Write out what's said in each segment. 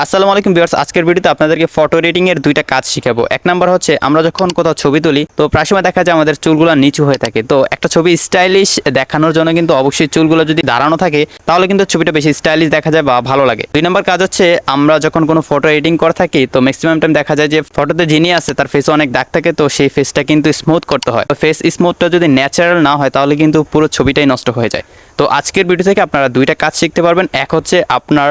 আসসালামু আলাইকুম ভিউয়ার্স, আজকের ভিডিওতে আপনাদেরকে ফটো এডিটিং এর দুইটা কাজ শিখাবো। এক নাম্বার হচ্ছে আমরা যখন কোথাও ছবি তুলি তো প্রায় সময় দেখা যায় আমাদের চুলগুলো নিচু হয়ে থাকে। তো একটা ছবি স্টাইলিশ দেখানোর জন্য কিন্তু অবশ্যই চুলগুলো যদি দাঁড়ানো থাকে তাহলে কিন্তু ছবিটা বেশি স্টাইলিশ দেখা যায় বা ভালো লাগে। দুই নাম্বার কাজ হচ্ছে আমরা যখন কোনো ফটো এডিটিং করে থাকি তো ম্যাক্সিমাম টাইম দেখা যায় যে ফটোতে যিনি আছে তার ফেসে অনেক দাগ থাকে, তো সেই ফেসটা কিন্তু স্মুথ করতে হয়। তো ফেস স্মুথটা যদি ন্যাচারাল না হয় তাহলে কিন্তু পুরো ছবিটাই নষ্ট হয়ে যায়। তো আজকের ভিডিও থেকে আপনারা দুইটা কাজ শিখতে পারবেন। এক হচ্ছে আপনার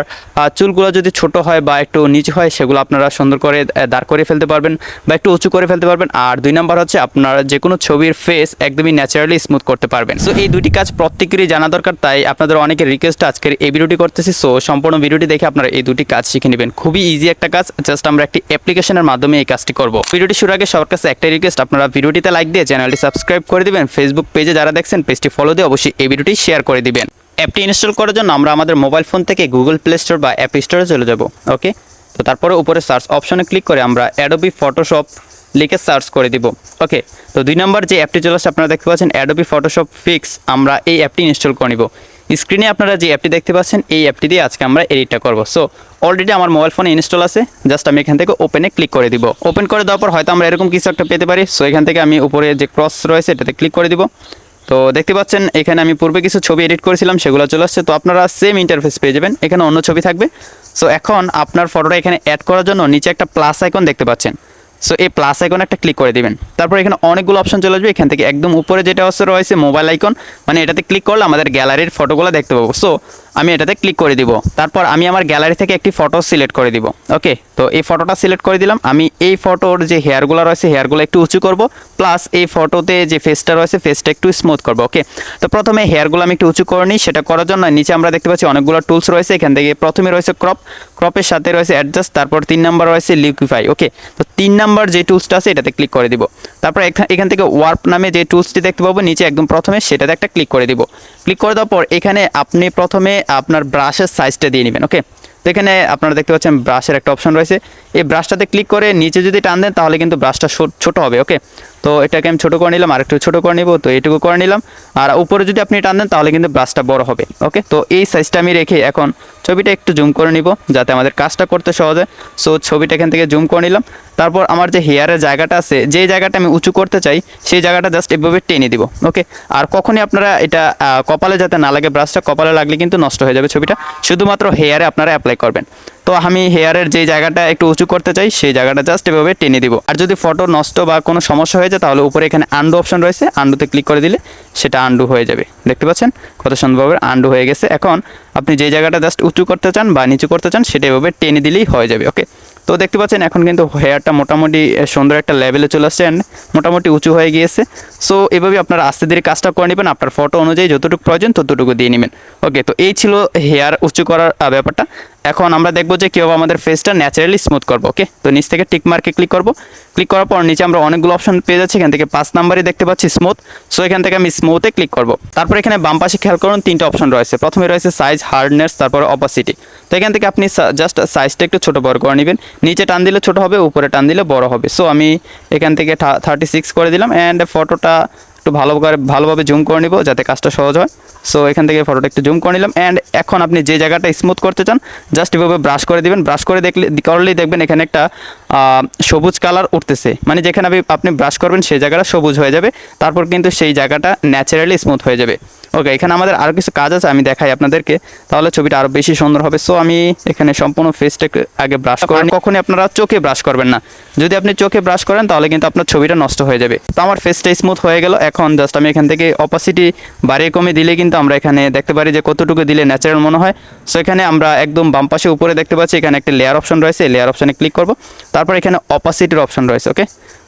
চুলগুলো যদি ছোট হয় বা একটু নিচু হয় সেগুলো আপনারা সুন্দর করে দাঁড় করে ফেলতে পারবেন বা একটু উঁচু করে ফেলতে পারবেন। আর দুই নাম্বার হচ্ছে আপনারা যে কোনো ছবির ফেস একদমই ন্যাচারালি স্মুথ করতে পারবেন। সো এই দুটি কাজ প্রত্যেকেরই জানা দরকার, তাই আপনাদের অনেকের রিকোয়েস্ট আজকের এই ভিডিওটি করতেছি। সো সম্পূর্ণ ভিডিওটি দেখে আপনারা এই দুটি কাজ শিখে নেবেন। খুবই ইজি একটা কাজ, জাস্ট আমরা একটি অ্যাপ্লিকেশনের মাধ্যমে এই কাজটি করব। ভিডিওটি শুরু আগে সবার কাছে একটাই রিকোয়েস্ট, আপনারা ভিডিওটিতে লাইক দিয়ে চ্যানেলটি সাবস্ক্রাইব করে দিবেন। ফেসবুক পেজে যারা দেখছেন পেজটি ফলো দিয়ে অবশ্যই এই ভিডিওটি শেয়ার করে দিবেন। অ্যাপটি ইনস্টল করার জন্য আমরা আমাদের মোবাইল ফোন থেকে গুগল প্লে স্টোর বা অ্যাপ স্টোরে চলে যাব। ওকে, তো তারপরে উপরে সার্চ অপশনে ক্লিক করে আমরা অ্যাডোবি ফটোশপ লিখে সার্চ করে দিব। ওকে, তো দুই নম্বর যে অ্যাপটি চলে আসছে আপনারা দেখতে পাচ্ছেন অ্যাডোবি ফটোশপ ফিক্স, আমরা এই অ্যাপটি ইনস্টল করে নিব। স্ক্রিনে আপনারা যে অ্যাপটি দেখতে পাচ্ছেন এই অ্যাপটি দিয়ে আজকে আমরা এডিটটা করব। সো অলরেডি আমার মোবাইল ফোনে ইনস্টল আছে, জাস্ট আমি এখান থেকে ওপেনে ক্লিক করে দিব। ওপেন করে দেওয়ার পর হয়তো আমরা এরকম কিছু একটা পেতে পারি। সো এখান থেকে আমি উপরে যে ক্রস রয়েছে এটাতে ক্লিক করে দিব। তো দেখতে পাচ্ছেন এখানে আমি পূর্বে কিছু ছবি এডিট করেছিলাম সেগুলো চলে আসছে। তো আপনারা সেম ইন্টারফেস পেয়ে যাবেন, এখানে অন্য ছবি থাকবে। সো এখন আপনার ফটোটা এখানে অ্যাড করার জন্য নিচে একটা প্লাস আইকন দেখতে পাচ্ছেন। সো এই প্লাস আইকনে একটা ক্লিক করে দিবেন। তারপর এখানে অনেকগুলো অপশন চলে আসবে। এখান থেকে একদম উপরে যেটা রয়েছে মোবাইল আইকন, মানে এটাতে ক্লিক করলে আমাদের গ্যালারির ফটোগুলো দেখতে পাবো। সো আমি এটাতে ক্লিক করে দিব। তারপর আমি আমার গ্যালারি থেকে একটি ফটো সিলেক্ট করে দিব। ওকে, তো এই ফটোটা সিলেক্ট করে দিলাম। আমি এই ফটোর যে হেয়ারগুলো রয়েছে হেয়ারগুলো একটু উঁচু করব, প্লাস এই ফটোতে যে ফেসটা রয়েছে ফেসটা একটু স্মুথ করব। ওকে, তো প্রথমে হেয়ারগুলো আমি একটু উঁচু করে নিই। সেটা করার জন্য নিচে আমরা দেখতে পাচ্ছি অনেকগুলো টুলস রয়েছে। এখান থেকে প্রথমে রয়েছে ক্রপের সাথে রয়েছে অ্যাডজাস্ট, তারপর 3 নাম্বার রয়েছে লিকুইফাই। ওকে, তো 3 নাম্বার যে টুলসটা আছে এটাতে ক্লিক করে দিব। তারপর এখান থেকে ওয়ার্প নামে যে টুলসটি দেখতে পাবো নিচে একদম প্রথমে, সেটাতে একটা ক্লিক করে দিব। ক্লিক করে দেওয়ার পর এখানে আপনি প্রথমে আপনার ব্রাশের সাইজটা দিয়ে নেবেন। ওকে, তো এখানে আপনারা দেখতে পাচ্ছেন ব্রাশের একটা অপশন রয়েছে। এই ব্রাশটাতে ক্লিক করে নিচে যদি টান দেন তাহলে কিন্তু ব্রাশটা ছোট হবে। ওকে, তো এটাকে আমি ছোটো করে নিলাম, আর একটু ছোটো করে নিব। তো এইটুকু করে নিলাম, আর উপরে যদি আপনি টান দেন তাহলে কিন্তু ব্রাশটা বড় হবে। ওকে, তো এই সাইজটা আমি রেখে এখন ছবিটা একটু জুম করে নিব যাতে আমাদের কাজটা করতে সহজ হয়। সো ছবিটা এখান থেকে জুম করে নিলাম। তারপর আমার যে হেয়ারের জায়গাটা আছে, যে জায়গাটা আমি উঁচু করতে চাই সেই জায়গাটা জাস্ট এভাবে টেনে দিব। ওকে, আর কখনই আপনারা এটা কপালে যাতে না লাগে, ব্রাশটা কপালে লাগলে কিন্তু নষ্ট হয়ে যাবে ছবিটা। শুধুমাত্র হেয়ারে আপনারা অ্যাপ্লাই করবেন। তো আমি হেয়ারের যে জায়গাটা একটু উঁচু করতে চাই সেই জায়গাটা জাস্ট এভাবে টেনে দিব। আর যদি ফটো নষ্ট বা কোনো সমস্যা হয়ে যায় তাহলে উপরে এখানে আন্ডু অপশন রয়েছে, আন্ডুতে ক্লিক করে দিলে সেটা আন্ডু হয়ে যাবে। দেখতে পাচ্ছেন কত সুন্দরভাবে আন্ডু হয়ে গেছে। এখন আপনি যে জায়গাটা জাস্ট উঁচু করতে চান বা নিচু করতে চান সেটা এভাবে টেনে দিলেই হয়ে যাবে। ওকে, তো দেখতে পাচ্ছেন এখন কিন্তু হেয়ারটা মোটামুটি সুন্দর একটা লেভেলে চলে আসছে অ্যান্ড মোটামুটি উঁচু হয়ে গিয়েছে। সো এভাবে আপনারা আস্তে ধীরে কাজটা করে নেবেন, আপনার ফটো অনুযায়ী যতটুকু প্রয়োজন ততটুকু দিয়ে নেবেন। ওকে, তো এই ছিল হেয়ার উঁচু করার ব্যাপারটা। এখন আমরা দেখবো যে কীভাবে আমাদের ফেসটা ন্যাচারালি স্মুথ করবো। ওকে, তো নিচ থেকে টিক মার্কে ক্লিক করব। ক্লিক করার পর নিচে আমরা অনেকগুলো অপশন পেয়ে যাচ্ছি। এখান থেকে 5 নাম্বারই দেখতে পাচ্ছি স্মুথ। সো এখান থেকে আমি স্মুথে ক্লিক করব। তারপর এখানে বাম পাশে খেয়াল করুন 3টা অপশন রয়েছে। প্রথমে রয়েছে সাইজ, হার্ডনেস, তারপর অপাসিটি। তো এখান থেকে আপনি জাস্ট সাইজটা একটু ছোটো বড় করে নেবেন। নিচে টান দিলে ছোটো হবে, উপরে টান দিলে বড় হবে। সো আমি এখান থেকে 36 করে দিলাম অ্যান্ড ফটোটা একটু ভালোভাবে জুম করে নিব যাতে কাজটা সহজ হয়। সো এখান থেকে ফটোটা একটু জুম করে নিলাম অ্যান্ড এখন আপনি যে জায়গাটা স্মুথ করতে চান জাস্ট এভাবে ব্রাশ করে দিবেন। ব্রাশ করে করলেই দেখবেন এখানে একটা সবুজ কালার উঠতেছে, মানে যেখানে আপনি ব্রাশ করবেন সেই জায়গাটা সবুজ হয়ে যাবে। তারপর কিন্তু সেই জায়গাটা ন্যাচারালি স্মুথ হয়ে যাবে। ওকে, এখানে আমাদের আরও কিছু কাজ আছে, আমি দেখাই আপনাদেরকে, তাহলে ছবিটা আরও বেশি সুন্দর হবে। সো আমি এখানে সম্পূর্ণ ফেসটাকে আগে ব্রাশ করেন। কখনই আপনারা চোখে ব্রাশ করবেন না, যদি আপনি চোখে ব্রাশ করেন তাহলে কিন্তু আপনার ছবিটা নষ্ট হয়ে যাবে। তো আমার ফেসটা স্মুথ হয়ে গেল। এখন জাস্ট আমি এখান থেকে অপাসিটি বাড়িয়ে কমে দিলে কিন্তু আমরা এখানে দেখতে পারি যে কতটুকু দিলে ন্যাচারাল মনে হয়। সো এখানে আমরা একদম বাম পাশে উপরে দেখতে পাচ্ছি এখানে একটা লেয়ার অপশন রয়েছে, লেয়ার অপশনে ক্লিক করব। তারপর এখানে অপাসিটির অপশন রয়েছে। ওকে,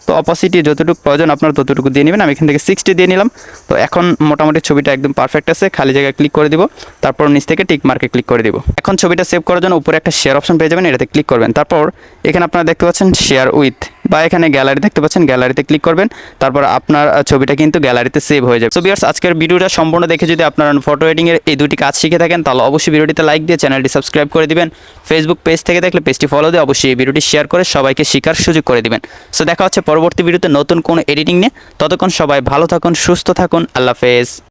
তো অপাসিটি যতটুকু প্রয়োজন আপনারা ততটুকু দিয়ে নেবেন। আমি এখান থেকে 60 দিয়ে নিলাম। তো এখন মোটামুটি ছবিটা একদম পারফেক্ট আছে। খালি জায়গায় ক্লিক করে দিব, তারপর নিচ থেকে টিক মার্কে ক্লিক করে দিব। এখন ছবিটা সেভ করার জন্য উপরে একটা শেয়ার অপশন পেয়ে যাবেন, এটাতে ক্লিক করবেন। তারপর এখানে আপনারা দেখতে পাচ্ছেন শেয়ার উইথ, বা এখানে গ্যালারি দেখতে পাচ্ছেন, গ্যালারিতে ক্লিক করবেন। তারপর আপনার ছবিটা কিন্তু গ্যালারিতে সেভ হয়ে যাবে। সো ভিউয়ার্স, আজকের ভিডিওটা সম্পূর্ণ দেখে যদি আপনারা ফটো এডিটিং এর এই দুটি কাজ শিখে থাকেন তাহলে অবশ্যই ভিডিওটিতে লাইক দিয়ে চ্যানেলটি সাবস্ক্রাইব করে দিবেন। ফেসবুক পেজ থেকে দেখলে পেজটি ফলো দিয়ে অবশ্যই এই ভিডিওটি শেয়ার করে সবাইকে শেখার সুযোগ করে দিবেন। সো দেখা হচ্ছে পরবর্তী ভিডিওতে নতুন কোনো এডিটিং নিয়ে। ততক্ষণ সবাই ভালো থাকুন, সুস্থ থাকুন। আল্লাহ হাফেজ।